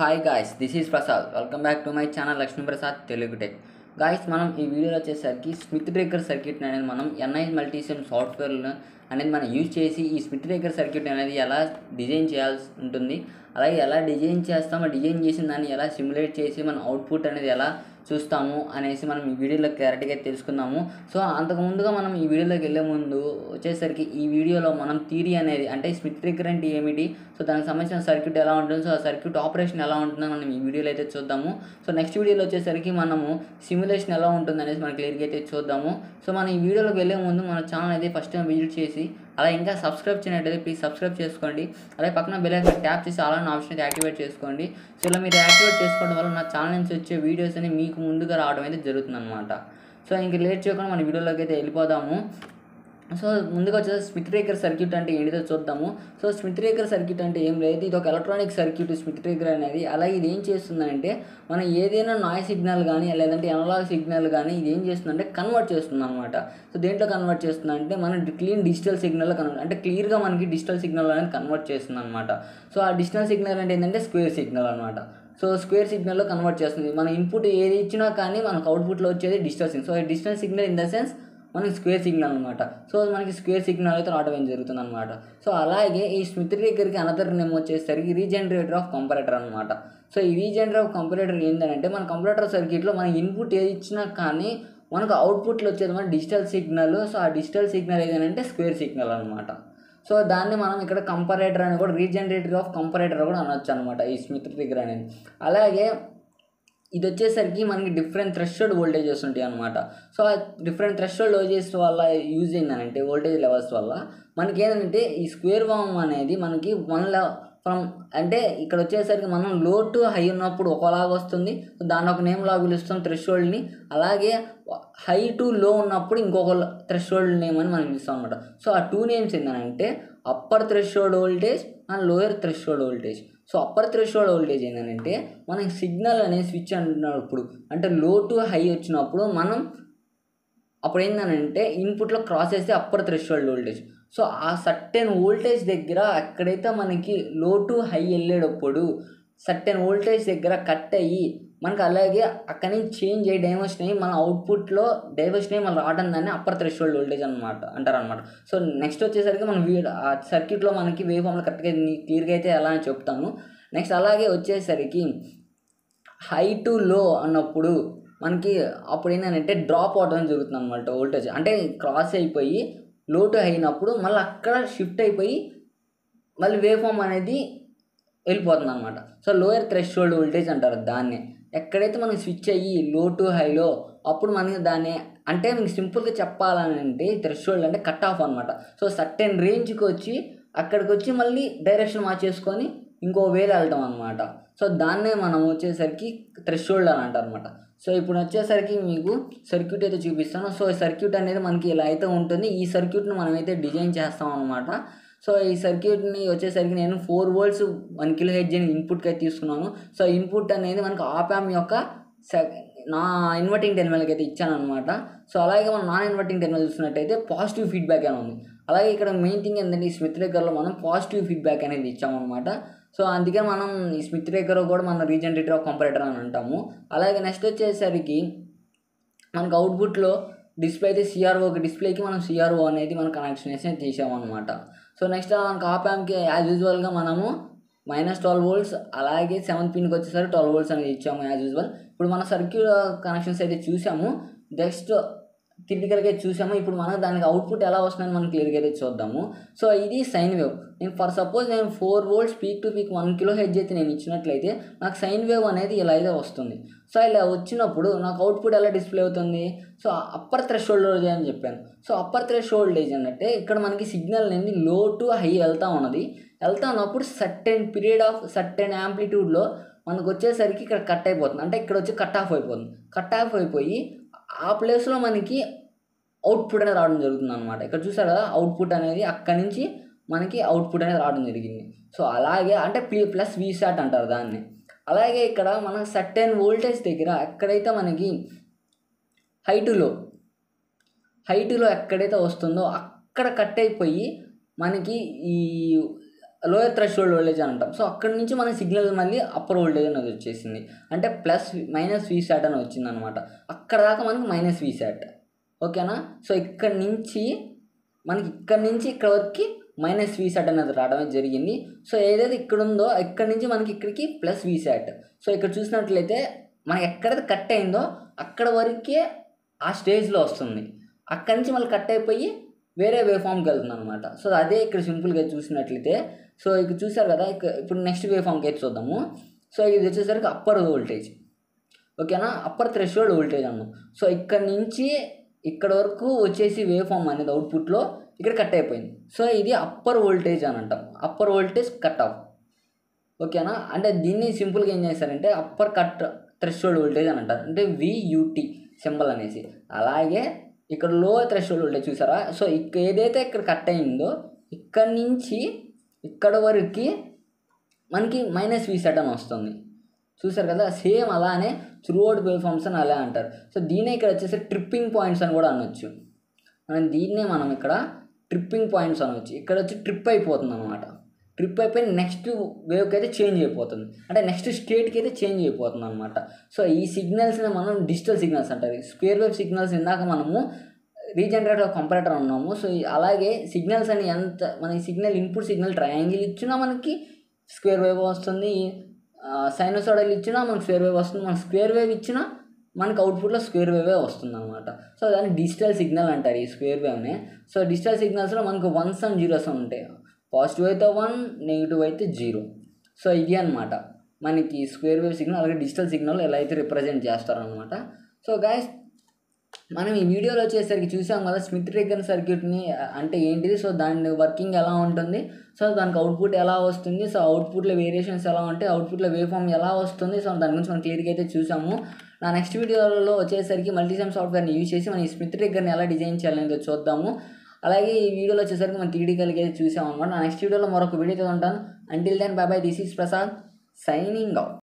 Hi guys, this is Prasad. Welcome back to my channel Lakshmi Prasad Telugu tech. Guys, మనం ఈ వీడియోలో వచ్చేసరికి స్మిత్ ట్రిగ్గర్ సర్క్యూట్ అనేది మనం ఎన్ఐ మల్టీసిమ్ సాఫ్ట్వేర్లు అనేది మనం యూజ్ చేసి ఈ స్మిత్ ట్రిగ్గర్ సర్క్యూట్ అనేది ఎలా డిజైన్ చేయాల్సి ఉంటుంది, అలాగే ఎలా డిజైన్ చేస్తామో డిజైన్ చేసిన దాన్ని ఎలా సిమ్యులేట్ చేసి మన అవుట్పుట్ అనేది ఎలా చూస్తాము అనేసి మనం ఈ వీడియోలో క్లారిటీగా తెలుసుకుందాము. సో అంతకుముందుగా మనం ఈ వీడియోలోకి వెళ్ళే ముందు వచ్చేసరికి ఈ వీడియోలో మనం థియరీ అనేది అంటే స్మిత్ ట్రిగ్గర్ అంటే ఏమిటి, సో దానికి సంబంధించిన సర్క్యూట్ ఎలా ఉంటుంది, సో ఆ సర్క్యూట్ ఆపరేషన్ ఎలా ఉంటుందో మనం ఈ వీడియోలో అయితే చూద్దాము. సో నెక్స్ట్ వీడియోలో వచ్చేసరికి మనము సిమ్యులేషన్ ఎలా ఉంటుంది అనేసి మనం క్లియర్గా అయితే చూద్దాము. సో మనం ఈ వీడియోలోకి వెళ్ళే ముందు మన ఛానల్ అయితే ఫస్ట్ టైం విజిట్ చేసి అలా ఇంకా సబ్స్క్రైబ్ చేయనట్టయితే ప్లీజ్ సబ్స్క్రైబ్ చేసుకోండి. అలాగే పక్కన బెల్ ఐకాన్ ట్యాప్ చేసి అలా ఆప్షన్ అయితే యాక్టివేట్ చేసుకోండి. సో ఇలా మీరు యాక్టివేట్ చేసుకోవడం వల్ల నా ఛానల్ నుంచి వచ్చే వీడియోస్ అని మీకు ముందుగా రావడం అయితే జరుగుతుంది అనమాట. సో ఇంక లేట్ చేయకుండా మన వీడియోలోకి అయితే వెళ్ళిపోదాము. సో ముందుగా వచ్చేసి స్మిత్ ట్రిగ్గర్ సర్క్యూట్ అంటే ఏంటిదో చూద్దాము. సో స్మిత్ ట్రిగ్గర్ సర్క్యూట్ అంటే ఏం లేదు, ఇది ఒక ఎలక్ట్రానిక్ సర్క్యూట్ స్మిత్ ట్రిగ్గర్ అనేది. అలాగే ఇది ఏం చేస్తుందంటే మనం ఏదైనా నాయిస్ సిగ్నల్ కానీ లేదంటే అనలాగ్ సిగ్నల్ కానీ ఇది ఏం చేస్తుందంటే కన్వర్ట్ చేస్తుంది అనమాట. సో దేంట్లో కన్వర్ట్ చేస్తుందంటే మన క్లీన్ డిజిటల్ సిగ్నల్లో కన్వర్ట్ అంటే క్లియర్గా మనకి డిజిటల్ సిగ్నల్ అనేది కన్వర్ట్ చేస్తుంది అనమాట. సో ఆ డిజిటల్ సిగ్నల్ అంటే ఏంటంటే స్క్వేర్ సిగ్నల్ అనమాట. సో స్క్వేర్ సిగ్నల్లో కన్వర్ట్ చేస్తుంది. మన ఇన్పుట్ ఏది ఇచ్చినా కానీ మనకు అవుట్పుట్లో వచ్చేది digital signal. So digital signal in the sense మనకి స్క్వేర్ సిగ్నల్ అనమాట. సో మనకి స్క్వేర్ సిగ్నల్ అయితే రావడం జరుగుతుంది అనమాట. సో అలాగే ఈ స్మిత్ ట్రిగ్గర్కి అనదర్ నేమ్ వచ్చేసరికి రీజనరేటర్ ఆఫ్ కంపరేటర్ అనమాట. సో ఈ రీజనరేటర్ ఆఫ్ కంపరేటర్ ఏంటంటే మన కంప్యూటర్ సర్క్యూట్లో మన ఇన్పుట్ ఏది ఇచ్చినా కానీ మనకు అవుట్పుట్లో వచ్చేది మన డిజిటల్ సిగ్నల్. సో ఆ డిజిటల్ సిగ్నల్ ఏదంటే స్క్వేర్ సిగ్నల్ అనమాట. సో దాన్ని మనం ఇక్కడ కంపరేటర్ అని కూడా రీజనరేటర్ ఆఫ్ కంపరేటర్ కూడా అనొచ్చు అనమాట ఈ స్మిత్ ట్రిగ్గర్ అనేది. అలాగే ఇది వచ్చేసరికి మనకి డిఫరెంట్ థ్రెషోల్డ్ వోల్టేజెస్ ఉంటాయి అనమాట. సో ఆ డిఫరెంట్ థ్రెషోల్డ్ వోల్టేజెస్ వల్ల యూజ్ ఏంటంటే వోల్టేజ్ లెవెల్స్ వల్ల మనకి ఏంటంటే ఈ స్క్వేర్ వామ్ అనేది మనకి ఫ్రమ్ అంటే ఇక్కడ వచ్చేసరికి మనం లో టు హై ఉన్నప్పుడు ఒకలాగా వస్తుంది. సో దాన్ని ఒక నేమ్ లాగా పిలుస్తాం థ్రెషోల్డ్ని. అలాగే హై టు లో ఉన్నప్పుడు ఇంకొక థ్రెషోల్డ్ నేమ్ అని మనం పిలుస్తాం అనమాట. సో ఆ టూ నేమ్స్ ఏంటంటే upper threshold voltage and lower threshold voltage. So upper threshold voltage ఏంటంటే మనకి సిగ్నల్ అనేది స్విచ్ అంటున్నప్పుడు అంటే లో టు హై వచ్చినప్పుడు మనం అప్పుడు ఏంటంటే ఇన్పుట్లో క్రాస్ చేస్తే అప్పర్ థ్రెషోల్డ్ వోల్టేజ్. సో ఆ సర్టెన్ వోల్టేజ్ దగ్గర ఎక్కడైతే మనకి లో టు హై వెళ్ళేటప్పుడు సర్టెన్ వోల్టేజ్ దగ్గర కట్ అయ్యి మనకు అలాగే అక్కడి నుంచి చేంజ్ అయ్యి డైవర్షన్ అయ్యి మన అవుట్పుట్లో డైవర్షన్ అయ్యి మనం రావడం దాన్ని అప్పర్ థ్రెషోల్డ్ వోల్టేజ్ అనమాట అంటారనమాట. సో నెక్స్ట్ వచ్చేసరికి మనం ఆ సర్క్యూట్లో మనకి వేవ్ ఫామ్లో కరెక్ట్గా క్లియర్గా అయితే ఎలా అని చెప్తాను. నెక్స్ట్ అలాగే వచ్చేసరికి హై టు లో అన్నప్పుడు మనకి అప్పుడు ఏంటంటే డ్రాప్ అవడం జరుగుతుంది అనమాట వోల్టేజ్. అంటే క్రాస్ అయిపోయి లో టు హై అయినప్పుడు మళ్ళీ అక్కడ షిఫ్ట్ అయిపోయి మళ్ళీ వేవ్ ఫామ్ అనేది వెళ్ళిపోతుంది అనమాట. సో లోయర్ థ్రెషోల్డ్ వోల్టేజ్ అంటారు దాన్ని. ఎక్కడైతే మనం స్విచ్ అయ్యి లో టు హైలో అప్పుడు మనకి దాన్ని అంటే మీకు సింపుల్గా చెప్పాలని అంటే థ్రెషోల్డ్ అంటే కట్ ఆఫ్ అనమాట. సో సర్టెన్ రేంజ్కి వచ్చి అక్కడికి వచ్చి మళ్ళీ డైరెక్షన్ మార్చేసుకొని ఇంకో వేరే వెళ్తాం అనమాట. సో దాన్నే మనం వచ్చేసరికి థ్రెషోల్డ్ అని అంటారు అనమాట. సో ఇప్పుడు వచ్చేసరికి మీకు సర్క్యూట్ అయితే చూపిస్తాను. సో ఈ సర్క్యూట్ అనేది మనకి ఇలా అయితే ఉంటుంది. ఈ సర్క్యూట్ని మనమైతే డిజైన్ చేస్తాం అనమాట. సో ఈ సర్క్యూట్ని వచ్చేసరికి నేను 4 volts 1 kHz అని ఇన్పుట్కి అయితే తీసుకున్నాను. సో ఇన్పుట్ అనేది మనకు ఆప్ యాంప్ యొక్క నా ఇన్వర్టింగ్ టెర్మినల్కి అయితే ఇచ్చాను అనమాట. సో అలాగే మనం నాన్ ఇన్వర్టింగ్ టెర్మినల్ చూసినట్టయితే పాజిటివ్ ఫీడ్బ్యాక్ అని ఉంది. అలాగే ఇక్కడ మెయిన్ థింగ్ ఏంటంటే ఈ స్మిత్ ట్రిగ్గర్లో మనం పాజిటివ్ ఫీడ్బ్యాక్ అనేది ఇచ్చామన్నమాట. సో అందుకే మనం ఈ స్మిత్ ట్రిగ్గర్ కూడా మనం రీజనరేటర్ ఆఫ్ కంపరేటర్ అని అంటాము. అలాగే నెక్స్ట్ వచ్చేసరికి మనకు అవుట్పుట్లో డిస్ప్లే అయితే సిఆర్ఓకి డిస్ప్లేకి మనం సిఆర్ఓ అనేది మనం కనెక్షన్ వేసి తీసామన్నమాట. సో నెక్స్ట్ మనకు ఆప్ యాంప్కి యాజ్ యూజువల్గా మనము -12 volts అలాగే 7th పిన్కి వచ్చేసరికి 12 volts అనేది ఇచ్చాము యాజ్ యూజువల్. ఇప్పుడు మన సర్క్యూట్ కనెక్షన్స్ అయితే చూసాము, జస్ట్ క్రిటికల్గా చూసాము. ఇప్పుడు మనం దానికి అవుట్పుట్ ఎలా వస్తుందని మనం క్లియర్గా అయితే చూద్దాము. సో ఇది సైన్ వేవ్. నేను ఫర్ సపోజ్ నేను 4 volts peak to peak 1 kHz అయితే నేను ఇచ్చినట్లయితే నాకు సైన్ వేవ్ అనేది ఇలా అయితే వస్తుంది. సో ఇలా వచ్చినప్పుడు నాకు అవుట్పుట్ ఎలా డిస్ప్లే అవుతుంది, సో అప్పర్ థ్రెషోల్డ్ వోల్టేజ్ అని చెప్పాను. సో అప్పర్ థ్రెషోల్డ్ వోల్టేజ్ అంటే ఇక్కడ మనకి సిగ్నల్ అనేది లో టు హై వెళ్తూ ఉన్నప్పుడు సర్టెన్ పీరియడ్ ఆఫ్ సర్టెన్ యాంప్లిట్యూడ్లో మనకు వచ్చేసరికి ఇక్కడ కట్ అయిపోతుంది. అంటే ఇక్కడ వచ్చి కట్ ఆఫ్ అయిపోతుంది. కట్ ఆఫ్ అయిపోయి ఆ ప్లేస్లో మనకి అవుట్పుట్ అనేది రావడం జరుగుతుంది అనమాట. ఇక్కడ చూసారు కదా అవుట్పుట్ అనేది అక్కడి నుంచి మనకి అవుట్పుట్ అనేది రావడం జరిగింది. సో అలాగే అంటే ప్లస్ వీసాట్ అంటారు దాన్ని. అలాగే ఇక్కడ మనం సర్టెన్ వోల్టేజ్ దగ్గర ఎక్కడైతే మనకి హై టు లో ఎక్కడైతే వస్తుందో అక్కడ కట్ అయిపోయి మనకి ఈ లోయర్ థ్రెషోల్డ్ వోల్టేజ్ అని అంటాం. సో అక్కడి నుంచి మన సిగ్నల్ మళ్ళీ అప్పర్ వోల్టేజ్ అనేది వచ్చేసింది. అంటే మైనస్ వీసాట్ అని వచ్చిందనమాట. అక్కడ దాకా మనకి మైనస్ వీసాట్. ఓకేనా. సో ఇక్కడి నుంచి ఇక్కడ వరకు మైనస్ వీసాట్ అనేది రావడమే జరిగింది. సో ఏదైతే ఇక్కడ ఉందో ఇక్కడి నుంచి మనకి ఇక్కడికి ప్లస్ వీసాట్. సో ఇక్కడ చూసినట్లయితే మనకి ఎక్కడైతే కట్ అయిందో అక్కడ వరకే ఆ స్టేజ్లో వస్తుంది. అక్కడి నుంచి మళ్ళీ కట్ అయిపోయి వేరే వేవ్ ఫామ్కి వెళ్తుంది అనమాట. సో అదే ఇక్కడ సింపుల్గా చూసినట్లయితే, సో ఇక్కడ చూసారు కదా, ఇప్పుడు నెక్స్ట్ వేవ్ ఫామ్కి అయితే చూద్దాము. సో ఇది వచ్చేసరికి అప్పర్ వోల్టేజ్. ఓకేనా, అప్పర్ థ్రెషోల్డ్ వోల్టేజ్ అన్నాం. సో ఇక్కడ నుంచి ఇక్కడ వరకు వచ్చేసి వేవ్ ఫామ్ అనేది అవుట్పుట్లో ఇక్కడ కట్ అయిపోయింది. సో ఇది అప్పర్ వోల్టేజ్ అని అంటాం. Upper voltage cut off. ఓకేనా. అంటే దీన్ని సింపుల్గా ఏం చేస్తారంటే అప్పర్ కట్ థ్రెషోల్డ్ వోల్టేజ్ అని అంటారు. అంటే వియుటి సింబల్ అనేసి. అలాగే ఇక్కడ లో థ్రెషోల్డ్ వోల్టేజ్ చూసారా. సో ఏదైతే ఇక్కడ కట్ అయిందో ఇక్కడ నుంచి ఇక్కడ వరకు మనకి మైనస్ వీసెట్ అని వస్తుంది. చూసారు కదా. సేమ్ అలానే త్రూఅవుట్ వేవ్ ఫామ్స్ అని అలా అంటారు. సో దీన్నే ఇక్కడ వచ్చేసి ట్రిప్పింగ్ పాయింట్స్ అని కూడా అనొచ్చు. మనం ఇక్కడ ట్రిప్పింగ్ పాయింట్స్ అనవచ్చు. ఇక్కడ వచ్చి ట్రిప్ అయిపోతుంది అనమాట. ట్రిప్ అయిపోయి నెక్స్ట్ వేవ్కి అయితే చేంజ్ అయిపోతుంది. అంటే నెక్స్ట్ స్టేట్కి అయితే చేంజ్ అయిపోతుంది అనమాట. సో ఈ సిగ్నల్స్ని మనం డిజిటల్ సిగ్నల్స్ అంటారు. స్క్వేర్ వేవ్ సిగ్నల్స్ ఇందాక మనము రీజనరేటర్ కంపరేటర్ ఉన్నాము. సో అలాగే సిగ్నల్స్ అని మన సిగ్నల్ ఇన్పుట్ సిగ్నల్ ట్రయాంగిల్ ఇచ్చినా మనకి స్క్వేర్ వేవ్ వస్తుంది, సైనోసాయిడల్ ఇచ్చినా మనకి స్క్వేర్ వేవ్ వస్తుంది, మన స్క్వేర్ వేవ్ ఇచ్చినా మనకి అవుట్పుట్లో స్క్వేర్ వేవే వస్తుంది అనమాట. సో దాన్ని డిజిటల్ సిగ్నల్ అంటారు ఈ స్క్వేర్ వేవ్నే. సో డిజిటల్ సిగ్నల్స్లో మనకు 1s and 0s ఉంటాయి. పాజిటివ్ అయితే 1, నెగిటివ్ అయితే 0. సో ఇది అనమాట మనకి స్క్వేర్ వేవ్ సిగ్నల్. అలాగే డిజిటల్ సిగ్నల్ ఎలా అయితే రిప్రజెంట్ చేస్తారనమాట. సో గైస్, మనం ఈ వీడియోలో వచ్చేసరికి చూసాం కదా స్మిత్ ట్రిగ్గర్ సర్క్యూట్ని అంటే ఏంటిది, సో దాని వర్కింగ్ ఎలా ఉంటుంది, సో దానికి అవుట్పుట్ ఎలా వస్తుంది, సో అవుట్పుట్లో వేరియేషన్స్ ఎలా ఉంటాయి, అవుట్పుట్లో వేవ్ ఫామ్ ఎలా వస్తుంది, సో దాని గురించి మనం క్లియర్గా అయితే చూసాము. నా నెక్స్ట్ వీడియోలో వచ్చేసరికి మల్టీసిమ్ సాఫ్ట్వేర్ని యూజ్ చేసి మనం ఈ స్మిత్ ట్రిగ్గర్ని ఎలా డిజైన్ చేయాలనేది చూద్దాము. అలాగే ఈ వీడియోలో వచ్చేసరికి మనం 3D కలిగి అయితే చూసామన్నమాట. నా నెక్స్ట్ వీడియోలో మరొక వీడియోతో ఉంటాను. Until then bye bye. This is Prasad signing out.